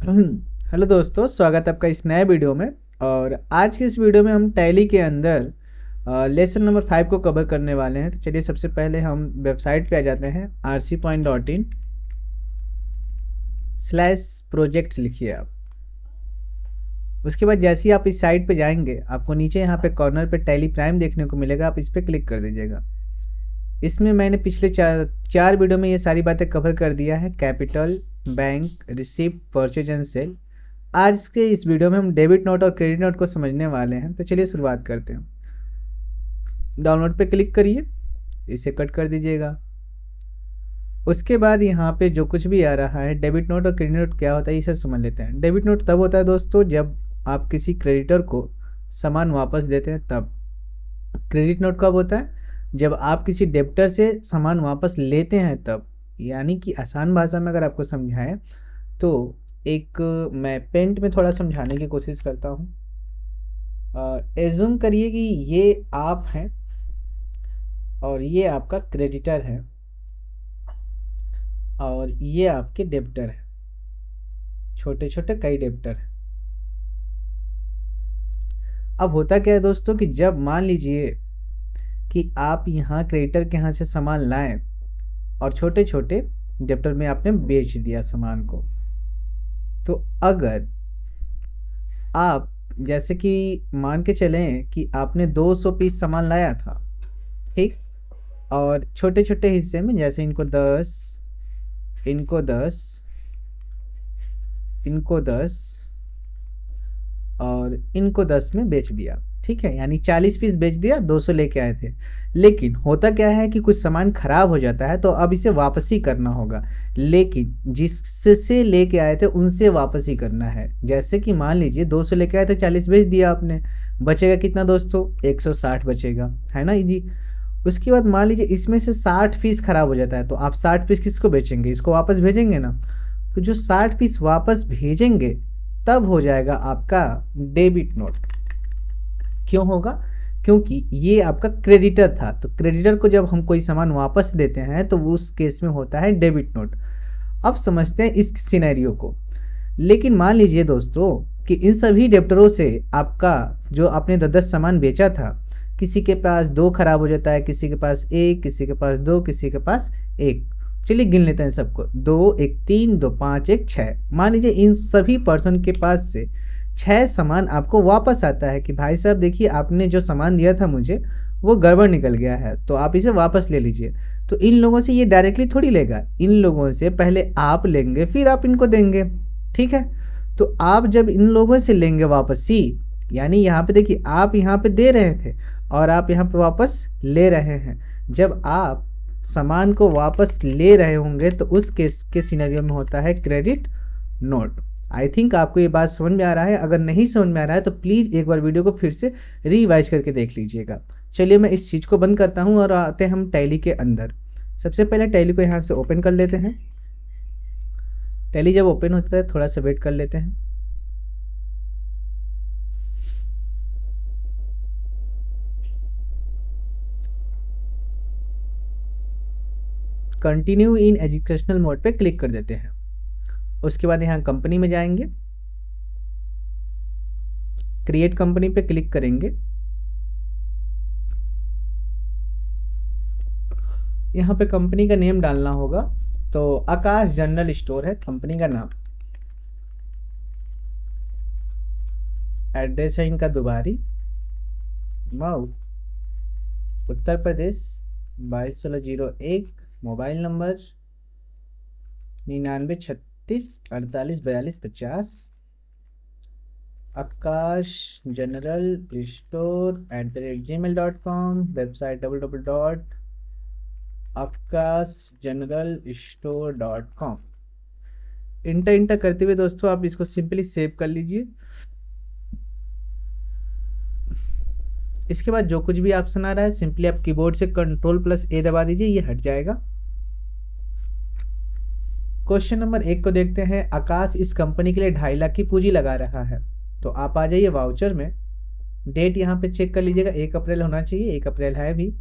Hello दोस्तों, स्वागत है आपका इस नए वीडियो में। और आज की इस वीडियो में हम टैली के अंदर लेसन नंबर 5 को कवर करने वाले हैं। तो चलिए सबसे पहले हम वेबसाइट पे आ जाते हैं। rcpoint.in/projects लिखिए आप। उसके बाद जैसे ही आप इस साइट पे जाएंगे, आपको नीचे यहाँ पे कॉर्नर पे टैली प्राइम देखने को मिलेगा। आप इस पर क्लिक कर दीजिएगा। इसमें मैंने पिछले चार वीडियो में ये सारी बातें कवर कर दिया है। Capital, bank, receipt, purchase and sale. आज के इस वीडियो में हम डेबिट नोट और क्रेडिट नोट को समझने वाले हैं। तो चलिए शुरुआत करते हैं। डाउनलोड पे क्लिक करिए, इसे कट कर दीजिएगा। उसके बाद यहाँ पे जो कुछ भी आ रहा है, डेबिट नोट और क्रेडिट नोट क्या होता है इसे समझ लेते हैं। डेबिट नोट तब होता है दोस्तों जब आप किसी क्रेडिटर को सामान वापस देते हैं तब। क्रेडिट नोट कब होता है? जब आप किसी डेबिटर से सामान वापस लेते हैं तब। यानी कि आसान भाषा में अगर आपको समझाएं तो एक मैं पेंट में थोड़ा समझाने की कोशिश करता हूँ। एज्यूम करिए कि ये आप हैं और ये आपका क्रेडिटर है और ये आपके डेबिटर है। छोटे छोटे कई डेबिटर हैं। अब होता क्या है दोस्तों कि जब मान लीजिए कि आप यहाँ क्रेडिटर के यहाँ से सामान लाएं और छोटे छोटे डेबिटर में आपने बेच दिया सामान को, तो अगर आप जैसे कि मान के चलें कि आपने 200 पीस सामान लाया था, ठीक, और छोटे छोटे हिस्से में, जैसे इनको 10, इनको 10, इनको 10 और इनको 10 में बेच दिया। ठीक है, यानी 40 पीस बेच दिया, 200 लेके आए थे। लेकिन होता क्या है कि कुछ सामान खराब हो जाता है तो अब इसे वापसी करना होगा। लेकिन जिससे लेके आए थे उनसे वापसी करना है। जैसे कि मान लीजिए 200 लेके आए थे, 40 बेच दिया आपने, बचेगा कितना दोस्तों? 160 बचेगा, है ना जी। उसके बाद मान लीजिए इसमें से 60 पीस खराब हो जाता है तो आप 60 पीस किसको बेचेंगे? इसको वापस भेजेंगे ना। तो जो 60 पीस वापस भेजेंगे तब हो जाएगा आपका डेबिट नोट। क्यों होगा? क्योंकि ये आपका क्रेडिटर था। तो क्रेडिटर को जब हम कोई सामान वापस देते हैं तो उस केस में होता है डेबिट नोट। अब समझते हैं इस सिनेरियो को। लेकिन मान लीजिए दोस्तों कि इन सभी डेप्टरों से आपका जो आपने 10 सामान बेचा था, किसी के पास 2 खराब हो जाता है, किसी के पास 1, किसी के पास 2, किसी के पास 1। चलिए गिन लेते हैं सबको। 2, 1, 3, 2, 5, 1, 6। मान लीजिए इन सभी पर्सन के पास से 6 सामान आपको वापस आता है कि भाई साहब देखिए आपने जो सामान दिया था मुझे वो गड़बड़ निकल गया है, तो आप इसे वापस ले लीजिए। तो इन लोगों से ये डायरेक्टली थोड़ी लेगा, इन लोगों से पहले आप लेंगे फिर आप इनको देंगे। ठीक है, तो आप जब इन लोगों से लेंगे वापसी, यानी यहाँ पे देखिए आप यहाँ पे दे रहे थे और आप यहाँ पे वापस ले रहे हैं। जब आप सामान को वापस ले रहे होंगे तो उस केस के सिनेरियो में होता है क्रेडिट नोट। आई थिंक आपको ये बात समझ में आ रहा है। अगर नहीं समझ में आ रहा है तो प्लीज़ एक बार वीडियो को फिर से रिवाइज करके देख लीजिएगा। चलिए मैं इस चीज़ को बंद करता हूँ और आते हैं हम टैली के अंदर। सबसे पहले टैली को यहाँ से ओपन कर लेते हैं। टैली जब ओपन होता है थोड़ा सा वेट कर लेते हैं। कंटिन्यू इन एजुकेशनल मोड पे क्लिक कर देते हैं। उसके बाद यहाँ कंपनी में जाएंगे, क्रिएट कंपनी पे क्लिक करेंगे। यहाँ पे कंपनी का नेम डालना होगा, तो आकाश जनरल स्टोर है कंपनी का नाम। एड्रेस है इनका Dubari, Mau, Uttar Pradesh 221601। Mobile number 9936484250। Akash general स्टोर@gmail.com। Website www.akashgeneralstore.com। इंटर इंटर करते हुए दोस्तों आप इसको सिंपली सेव कर लीजिए। इसके बाद जो कुछ भी ऑप्शन आ रहा है सिंपली आप कीबोर्ड से Ctrl+A दबा दीजिए, ये हट जाएगा। क्वेश्चन नंबर 1 को देखते हैं। आकाश इस कंपनी के लिए 2.5 लाख की पूंजी लगा रहा है। तो आप आ जाइए वाउचर में, डेट यहाँ पे चेक कर लीजिएगा, 1 अप्रैल होना चाहिए, 1 अप्रैल है भी।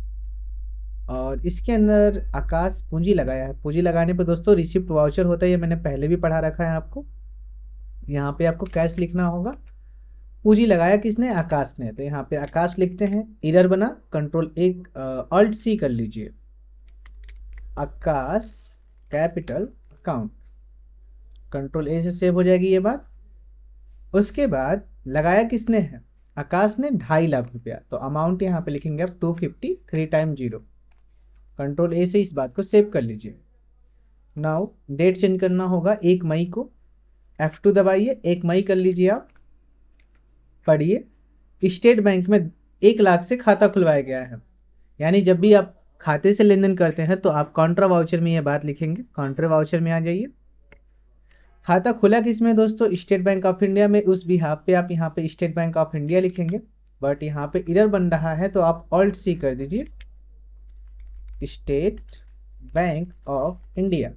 और इसके अंदर आकाश पूंजी लगाया है। पूंजी लगाने पर दोस्तों रिसिप्ट वाउचर होता है, ये मैंने पहले भी पढ़ा रखा है आपको। यहाँ पे आपको कैश लिखना होगा। पूंजी लगाया किसने? आकाश ने, तो यहाँ पे आकाश लिखते हैं। एरर बना, कंट्रोल एक अल्ट सी कर लीजिए, आकाश कैपिटल अकाउंट, कंट्रोल ए से सेव हो जाएगी ये बात। उसके बाद लगाया किसने है? आकाश ने 2.5 लाख रुपया, तो अमाउंट यहाँ पे लिखेंगे आप 250, 3 टाइम 0, कंट्रोल ए से इस बात को सेव कर लीजिए। नाउ डेट चेंज करना होगा 1 मई को, F2 दबाइए, 1 मई कर लीजिए आप। पढ़िए, स्टेट बैंक में 1 लाख से खाता खुलवाया गया है, यानी जब भी आप खाते से लेन देन करते हैं तो आप कॉन्ट्रा वाउचर में ये बात लिखेंगे। कॉन्ट्रा वाउचर में आ जाइए। खाता खुला किस में दोस्तों? स्टेट बैंक ऑफ इंडिया में। उस बिहाफ पे आप यहाँ पे स्टेट बैंक ऑफ इंडिया लिखेंगे, बट यहाँ पे एरर बन रहा है तो आप ऑल्ट सी कर दीजिए, स्टेट बैंक ऑफ इंडिया,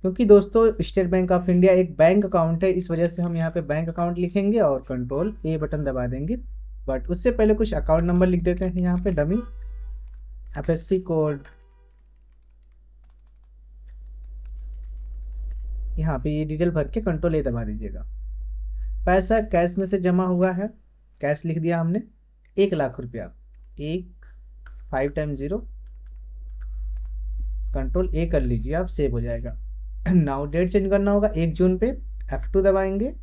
क्योंकि दोस्तों स्टेट बैंक ऑफ इंडिया एक बैंक अकाउंट है, इस वजह से हम यहाँ पे बैंक अकाउंट लिखेंगे और कंट्रोल ए बटन दबा देंगे। बट उससे पहले कुछ अकाउंट नंबर लिख देते हैं यहाँ पे, डमी FSC कोड, यहाँ पे ये डिटेल भर के कंट्रोल ए दबा दीजिएगा। पैसा कैश में से जमा हुआ है, कैश लिख दिया हमने 1 लाख रुपया, 5 टाइम 0, कंट्रोल ए कर लीजिए आप, सेव हो जाएगा। नाउ डेट चेंज करना होगा 1 जून पे, F2 दबाएंगे,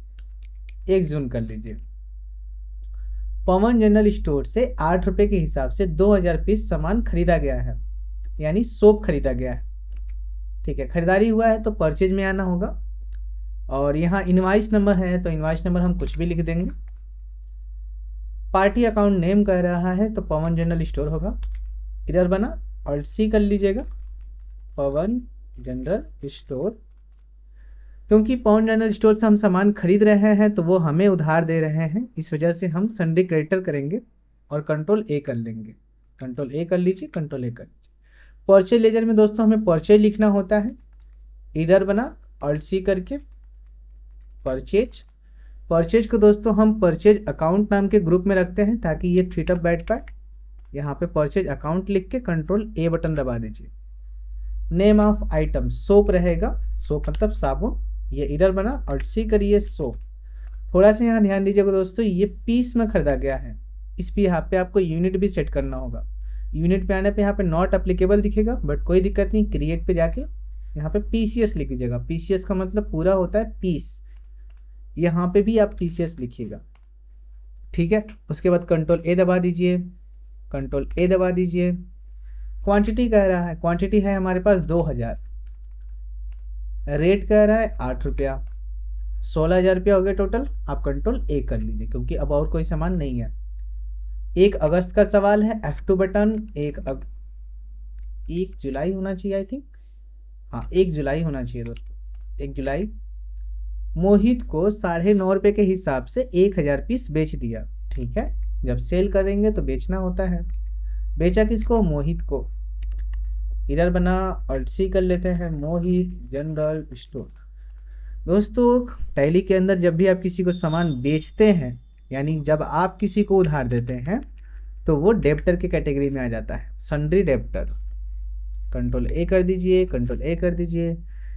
1 जून कर लीजिए। पवन जनरल स्टोर से 8 रुपये के हिसाब से 2000 पीस सामान खरीदा गया है, यानी सोप खरीदा गया है। ठीक है, खरीदारी हुआ है तो परचेज में आना होगा, और यहाँ इनवाइस नंबर है तो इनवाइस नंबर हम कुछ भी लिख देंगे। पार्टी अकाउंट नेम कह रहा है तो पवन जनरल स्टोर होगा। इधर बना, ऑल्ट सी कर लीजिएगा, पवन जनरल स्टोर, क्योंकि पवन जनरल स्टोर से हम सामान खरीद रहे हैं तो वो हमें उधार दे रहे हैं, इस वजह से हम सन्डे क्रेडिटर करेंगे और कंट्रोल ए कर लेंगे। कंट्रोल ए कर लीजिए, कंट्रोल ए कर लीजिए। परचेज लेजर में दोस्तों हमें परचेज लिखना होता है। इधर बना, ऑल्ट सी करके परचेज। परचेज को दोस्तों हम परचेज अकाउंट नाम के ग्रुप में रखते हैं ताकि ये फिटअप बैठ पाए। यहाँ पे परचेज अकाउंट लिख के कंट्रोल ए बटन दबा दीजिए। नेम ऑफ आइटम सोप रहेगा, सोप मतलब साबुन। ये इधर बना, ऑल्ट सी करिए, सोप। थोड़ा सा यहाँ ध्यान दीजिएगा दोस्तों, ये पीस में खरीदा गया है, इस पे यहाँ पे आपको यूनिट भी सेट करना होगा। यूनिट पे आने पे यहाँ पे नॉट अप्लीकेबल दिखेगा, बट कोई दिक्कत नहीं, क्रिएट पे जाके यहाँ पे PCS लिख दीजिएगा। PCS का मतलब पूरा होता है पीस, यहाँ पे भी आप PCS लिखिएगा, ठीक है। उसके बाद कंट्रोल ए दबा दीजिए, कंट्रोल ए दबा दीजिए। क्वांटिटी कह रहा है, क्वांटिटी है हमारे पास 2000, रेट कह रहा है 8 रुपया, 16,000 रुपया हो गया टोटल। आप कंट्रोल ए कर लीजिए क्योंकि अब और कोई सामान नहीं है। 1 अगस्त का सवाल है, F2 बटन। 1 जुलाई होना चाहिए, आई थिंक, हाँ 1 जुलाई होना चाहिए दोस्तों, 1 जुलाई। मोहित को 9.5 रुपये के हिसाब से 1000 पीस बेच दिया, ठीक है। जब सेल करेंगे तो बेचना होता है। बेचा किसको? मोहित को। इधर बना, ऑल्ट सी कर लेते हैं, मोहित जनरल स्टोर। दोस्तों टैली के अंदर जब भी आप किसी को सामान बेचते हैं, यानी जब आप किसी को उधार देते हैं, तो वो डेब्टर के कैटेगरी में आ जाता है, सन्ड्री डेब्टर। कंट्रोल ए कर दीजिए, कंट्रोल ए कर दीजिए।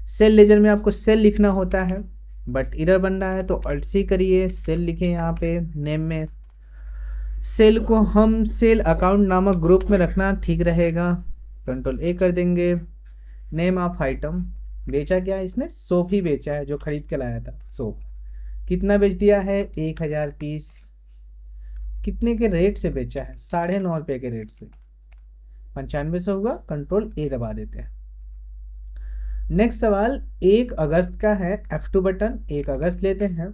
सेल लेजर में आपको सेल लिखना होता है, बट इधर बन रहा है तो ऑल्ट सी करिए, सेल लिखें। यहाँ पे नेम में सेल को हम सेल अकाउंट नामक ग्रुप में रखना ठीक रहेगा। कंट्रोल ए कर देंगे। नेम ऑफ आइटम, बेचा क्या है इसने? सोप ही बेचा है, जो खरीद के लाया था सोप। कितना बेच दिया है? 1000 पीस। कितने के रेट से बेचा है? 9.5 रुपये के रेट से, 95 से होगा। कंट्रोल ए दबा देते हैं। नेक्स्ट सवाल 1 अगस्त का है, F2 बटन, 1 अगस्त लेते हैं।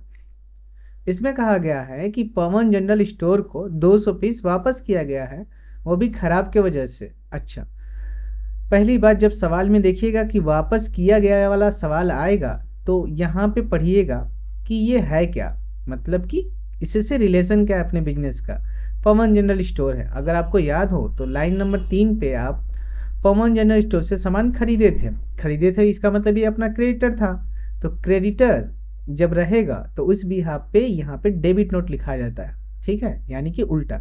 इसमें कहा गया है कि पवन जनरल स्टोर को 200 पीस वापस किया गया है, वो भी खराब के वजह से। अच्छा, पहली बात जब सवाल में देखिएगा कि वापस किया गया वाला सवाल आएगा तो यहाँ पे पढ़िएगा कि ये है क्या, मतलब कि इससे रिलेशन क्या है अपने बिजनेस का। पवन जनरल स्टोर है, अगर आपको याद हो तो लाइन नंबर 3 पे आप पवन जनरल स्टोर से सामान खरीदे थे, इसका मतलब ये अपना क्रेडिटर था। तो क्रेडिटर जब रहेगा तो उस बिहाफ पे यहाँ पे डेबिट नोट लिखा जाता है, ठीक है, यानी कि उल्टा,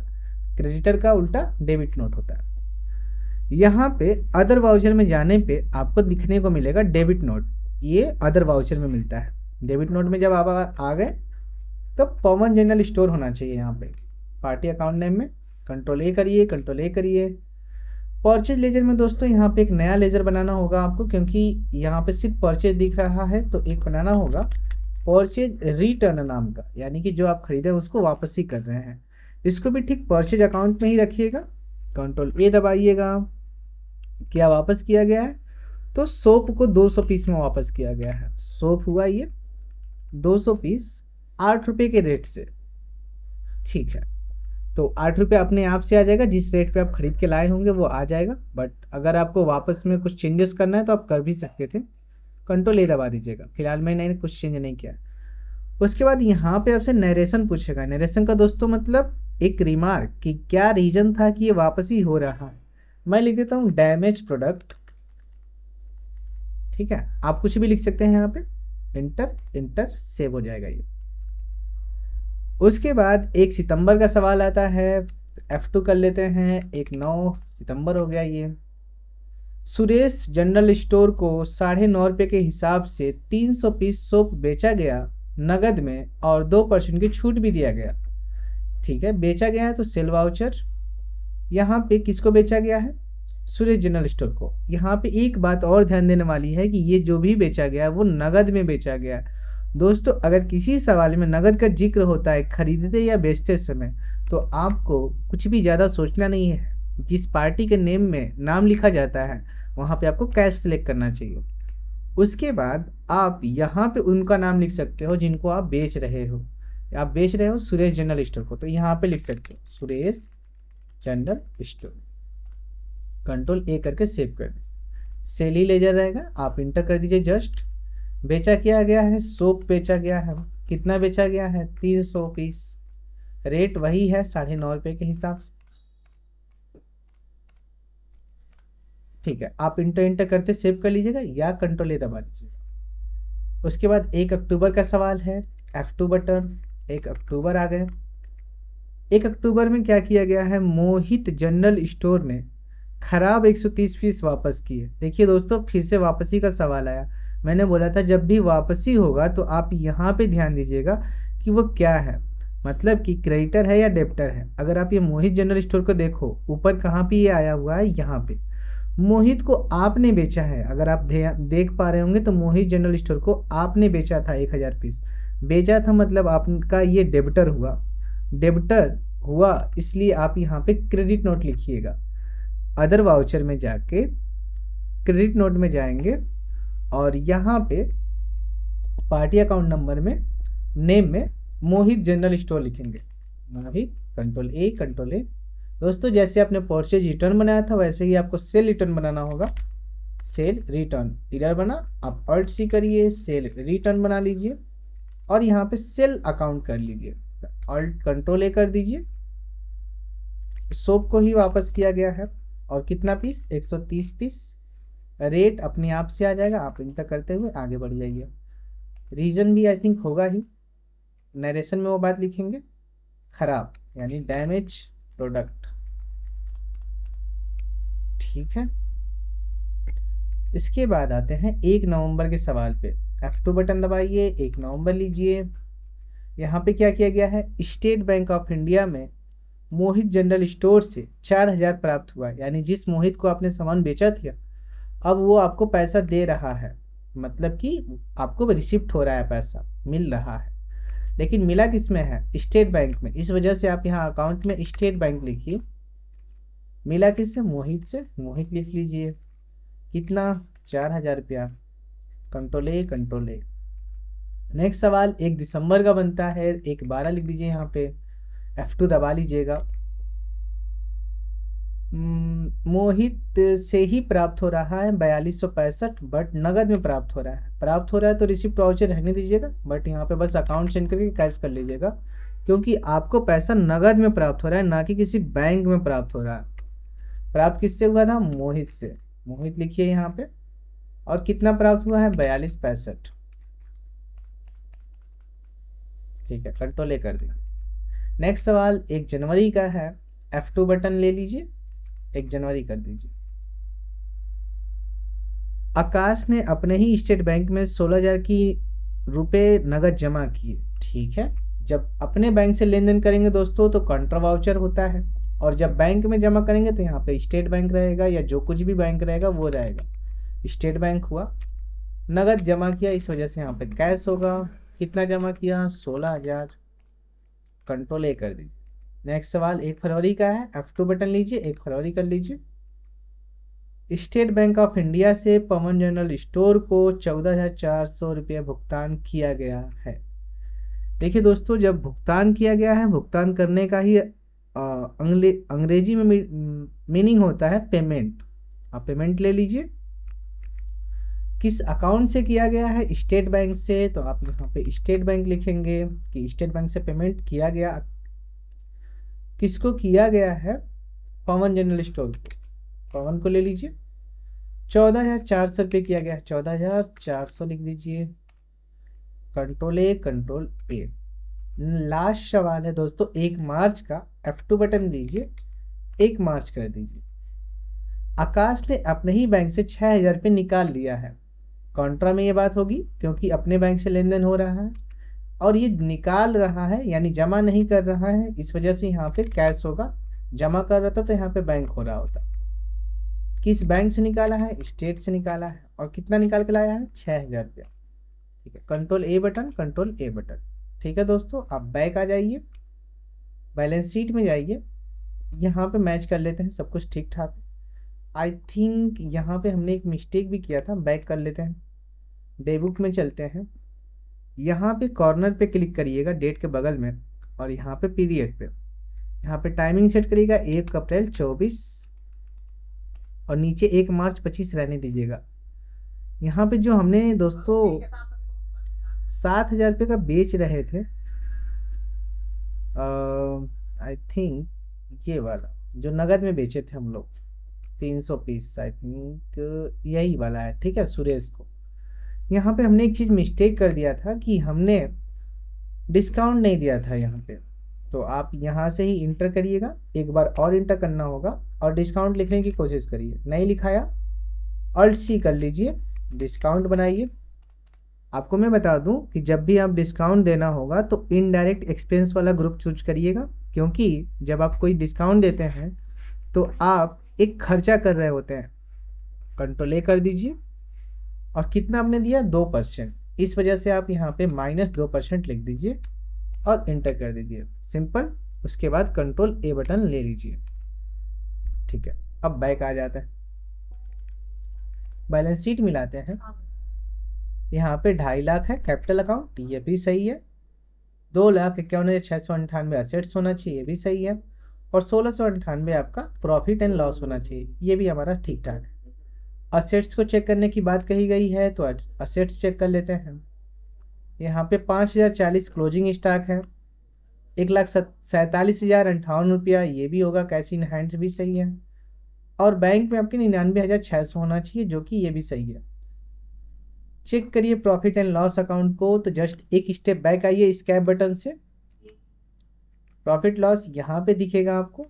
क्रेडिटर का उल्टा डेबिट नोट होता है। यहाँ पे अदर वाउचर में जाने पे आपको दिखने को मिलेगा डेबिट नोट, ये अदर वाउचर में मिलता है। डेबिट नोट में जब आप आ गए तो पवन जनरल स्टोर होना चाहिए यहाँ पे पार्टी अकाउंट नेम में। कंट्रोल ए करिए, कंट्रोल ए करिए। परचेज लेजर में दोस्तों यहाँ पे एक नया लेजर बनाना होगा आपको, क्योंकि यहाँ पे सिर्फ परचेज दिख रहा है, तो एक बनाना होगा परचेज रिटर्न नाम का, यानी कि जो आप खरीदे उसको वापसी कर रहे हैं। इसको भी ठीक परचेज अकाउंट में ही रखिएगा। कंट्रोल ए दबाइएगा। क्या वापस किया गया है? तो सोप को 200 पीस में वापस किया गया है। सोप हुआ ये 200 पीस 8 रुपये के रेट से। ठीक है, तो 8 रुपये अपने आप से आ जाएगा, जिस रेट पे आप खरीद के लाए होंगे वो आ जाएगा। बट अगर आपको वापस में कुछ चेंजेस करना है तो आप कर भी सकते थे। कंट्रोल ए दबा दीजिएगा। फिलहाल मैंने कुछ चेंज नहीं किया। उसके बाद यहाँ पे आपसे नरेशन पूछेगा। नरेशन का दोस्तों मतलब एक रिमार्क कि क्या रीजन था कि ये वापसी हो रहा है। मैं लिख देता हूँ डैमेज प्रोडक्ट। ठीक है, आप कुछ भी लिख सकते हैं यहाँ पे। इंटर इंटर सेव हो जाएगा ये। उसके बाद 1 सितंबर का सवाल आता है, F2 कर लेते हैं। 9 सितंबर हो गया ये। सुरेश जनरल स्टोर को 9.5 रुपये के हिसाब से 300 पीस सोप बेचा गया नगद में, और 2% की छूट भी दिया गया। ठीक है, बेचा गया है तो सेल वाउचर। यहाँ पे किसको बेचा गया है? सुरेश जनरल स्टोर को। यहाँ पे एक बात और ध्यान देने वाली है कि ये जो भी बेचा गया है वो नगद में बेचा गया है। दोस्तों अगर किसी सवाल में नगद का जिक्र होता है खरीदते या बेचते समय, तो आपको कुछ भी ज़्यादा सोचना नहीं है। जिस पार्टी के नेम में नाम लिखा जाता है वहाँ पे आपको कैश सेलेक्ट करना चाहिए। उसके बाद आप यहाँ पे उनका नाम लिख सकते हो जिनको आप बेच रहे हो। आप बेच रहे हो सुरेश जनरल स्टोर को, तो यहाँ पे लिख सकते हो सुरेश जनरल स्टोर। कंट्रोल ए करके सेव कर दीजिए। सेल ही लेजर रहेगा, आप इंटर कर दीजिए जस्ट। बेचा किया गया है, सोप बेचा गया है। कितना बेचा गया है? 300 पीस। रेट वही है 9.5 रुपये के हिसाब से। ठीक है, आप इंटर इंटर करते सेव कर लीजिएगा या कंट्रोल ए दबा दीजिएगा। उसके बाद 1 अक्टूबर का सवाल है, F2 बटन। 1 अक्टूबर आ गए। 1 अक्टूबर में क्या किया गया है? मोहित जनरल स्टोर ने खराब 130 पीस वापस किए। देखिए दोस्तों, फिर से वापसी का सवाल आया। मैंने बोला था जब भी वापसी होगा तो आप यहाँ पे ध्यान दीजिएगा कि वो क्या है, मतलब कि क्रेडिटर है या डेब्टर है। अगर आप ये मोहित जनरल स्टोर को देखो, ऊपर कहाँ पे ये आया हुआ है? यहाँ पे। मोहित को आपने बेचा है। अगर आप देख पा रहे होंगे तो मोहित जनरल स्टोर को आपने बेचा था 1000 पीस। बेचा था मतलब आपका ये डेब्टर हुआ। डेब्टर हुआ इसलिए आप यहाँ पे क्रेडिट नोट लिखिएगा। अदर वाउचर में जाके क्रेडिट नोट में जाएंगे और यहाँ पे पार्टी अकाउंट नंबर में नेम में मोहित जनरल स्टोर लिखेंगे। मोहित, कंट्रोल ए कंट्रोल ए। दोस्तों जैसे आपने परचेज रिटर्न बनाया था वैसे ही आपको सेल रिटर्न बनाना होगा। सेल रिटर्न इधर बना, आप ऑल्ट सी करिए, सेल रिटर्न बना लीजिए और यहाँ पे सेल अकाउंट कर लीजिए। ऑल्ट कंट्रोल ए कर दीजिए। सोप को ही वापस किया गया है। और कितना पीस? 130 पीस। रेट अपने आप से आ जाएगा, आप इंटर करते हुए आगे बढ़ जाइए। रीजन भी आई थिंक होगा ही। नरेशन में वो बात लिखेंगे खराब, यानी डैमेज प्रोडक्ट। ठीक है, इसके बाद आते हैं 1 नवंबर के सवाल पे। F2 बटन दबाइए, 1 नवंबर लीजिए। यहाँ पे क्या किया गया है? स्टेट बैंक ऑफ इंडिया में मोहित जनरल स्टोर से 4000 प्राप्त हुआ, यानी जिस मोहित को आपने सामान बेचा था अब वो आपको पैसा दे रहा है, मतलब कि आपको रिसिप्ट हो रहा है, पैसा मिल रहा है। लेकिन मिला किस में है? स्टेट बैंक में। इस वजह से आप यहाँ अकाउंट में स्टेट बैंक लिखिए। मिला किससे? मोहित से। मोहित लिख लीजिए। कितना? 4000 रुपया। कंट्रोल ए कंट्रोल ए। नेक्स्ट सवाल 1 दिसंबर का बनता है। 1/12 लिख दीजिए यहाँ पे। F2 दबा लीजिएगा। मोहित से ही प्राप्त हो रहा है 4265, बट नगद में प्राप्त हो रहा है। प्राप्त हो रहा है तो रिसिप्ट वाउचर रहने दीजिएगा, बट यहाँ पे बस अकाउंट चेंज करके कैश कर लीजिएगा, क्योंकि आपको पैसा नगद में प्राप्त हो रहा है, ना कि किसी बैंक में प्राप्त हो रहा है। प्राप्त किससे हुआ था? मोहित से। मोहित लिखिए यहाँ पे। और कितना प्राप्त हुआ है? 4265। ठीक है, कंट्रोल ए कर दिया। नेक्स्ट सवाल 1 जनवरी का है। F2 बटन ले लीजिए, 1 जनवरी कर दीजिए। आकाश ने अपने ही स्टेट बैंक में 16,000 की रुपए नगद जमा किए, ठीक है। जब अपने बैंक से लेन देन करेंगे दोस्तों तो कंट्रा वाउचर होता है, और जब बैंक में जमा करेंगे तो यहाँ पे स्टेट बैंक रहेगा, या जो कुछ भी बैंक रहेगा वो रहेगा। स्टेट बैंक हुआ, नगद जमा किया, इस वजह से यहाँ पे कैश होगा। कितना जमा किया? 16,000। कंट्रोल ए कर दीजिए। नेक्स्ट सवाल 1 फरवरी का है, F2 बटन लीजिए, 1 फरवरी कर लीजिए। स्टेट बैंक ऑफ इंडिया से पवन जनरल स्टोर को 14,400 रुपये भुगतान किया गया है। देखिए दोस्तों, जब भुगतान किया गया है, भुगतान करने का ही अंग्रेजी में मीनिंग होता है पेमेंट। आप पेमेंट ले लीजिए। किस अकाउंट से किया गया है? स्टेट बैंक से, तो आप यहाँ पे स्टेट बैंक लिखेंगे कि स्टेट बैंक से पेमेंट किया गया। किसको किया गया है? पवन जनरल स्टोर को, पवन को ले लीजिए। 14,400 रुपये किया गया है, 14,400 लिख दीजिए। कंट्रोल ए। लास्ट सवाल है दोस्तों 1 मार्च का, F2 बटन दीजिए, 1 मार्च कर दीजिए। आकाश ने अपने ही बैंक से 6,000 रुपये निकाल लिया है। कॉन्ट्रा में ये बात होगी क्योंकि अपने बैंक से लेन देन हो रहा है, और ये निकाल रहा है यानी जमा नहीं कर रहा है, इस वजह से यहाँ पे कैश होगा। जमा कर रहा था तो यहाँ पे बैंक हो रहा होता। किस बैंक से निकाला है? स्टेट से निकाला है। और कितना निकाल के लाया है? 6,000 रुपया। ठीक है, कंट्रोल ए बटन। ठीक है दोस्तों, आप बैक आ जाइए, बैलेंस शीट में जाइए, यहाँ पे मैच कर लेते हैं, सब कुछ ठीक ठाक। आई थिंक यहाँ पे हमने एक मिस्टेक भी किया था, बैक कर लेते हैं, डेबुक में चलते हैं। यहाँ पे कॉर्नर पे क्लिक करिएगा डेट के बगल में, और यहाँ पे पीरियड पे, यहाँ पे टाइमिंग सेट करिएगा 1 अप्रैल 24, और नीचे 1 मार्च 25 रहने दीजिएगा। यहाँ पे जो हमने दोस्तों 7,000 रुपये का बेच रहे थे, आई थिंक ये वाला जो नगद में बेचे थे हम लोग 300 पीस, आई थिंक यही वाला है, ठीक है, सुरेश को। यहाँ पे हमने एक चीज़ मिस्टेक कर दिया था कि हमने डिस्काउंट नहीं दिया था यहाँ पे, तो आप यहाँ से ही इंटर करिएगा, एक बार और इंटर करना होगा, और डिस्काउंट लिखने की कोशिश करिए। नहीं लिखाया, Alt+C कर लीजिए, डिस्काउंट बनाइए। आपको मैं बता दूं कि जब भी आप डिस्काउंट देना होगा तो इनडायरेक्ट एक्सपेंस वाला ग्रुप चूज करिएगा, क्योंकि जब आप कोई डिस्काउंट देते हैं तो आप एक खर्चा कर रहे होते हैं। कंट्रोल ए कर दीजिए, और कितना आपने दिया? 2%, इस वजह से आप यहाँ पे -2% लिख दीजिए और इंटर कर दीजिए, सिंपल। उसके बाद कंट्रोल ए बटन ले लीजिए, ठीक है। अब बैक आ जाता है, बैलेंस शीट मिलाते हैं। यहाँ पे 2.5 लाख है कैपिटल अकाउंट, ये भी सही है। 2,51,698 असेट्स होना चाहिए, ये भी सही है। और 1,698 आपका प्रॉफिट एंड लॉस होना चाहिए, ये भी हमारा ठीक ठाक है। असेट्स को चेक करने की बात कही गई है तो असेट्स चेक कर लेते हैं। यहाँ पे 5,040 क्लोजिंग स्टॉक है, 1,47,058 रुपया, ये भी होगा, कैश इन हैंड्स भी सही है। और बैंक में आपके 99,600 होना चाहिए, जो कि ये भी सही है। चेक करिए प्रॉफिट एंड लॉस अकाउंट को, तो जस्ट एक स्टेप बैक आइए इस कैप बटन से। प्रॉफिट लॉस यहाँ पे दिखेगा आपको,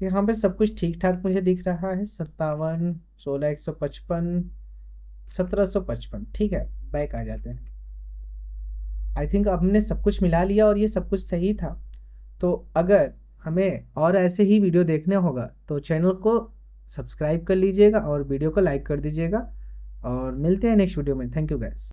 यहाँ पे सब कुछ ठीक ठाक मुझे दिख रहा है। 57, 16,155, 1755, ठीक है। बैक आ जाते हैं। आई थिंक हमने सब कुछ मिला लिया और ये सब कुछ सही था। तो अगर हमें और ऐसे ही वीडियो देखने होगा तो चैनल को सब्सक्राइब कर लीजिएगा और वीडियो को लाइक कर दीजिएगा, और मिलते हैं नेक्स्ट वीडियो में। Thank you guys.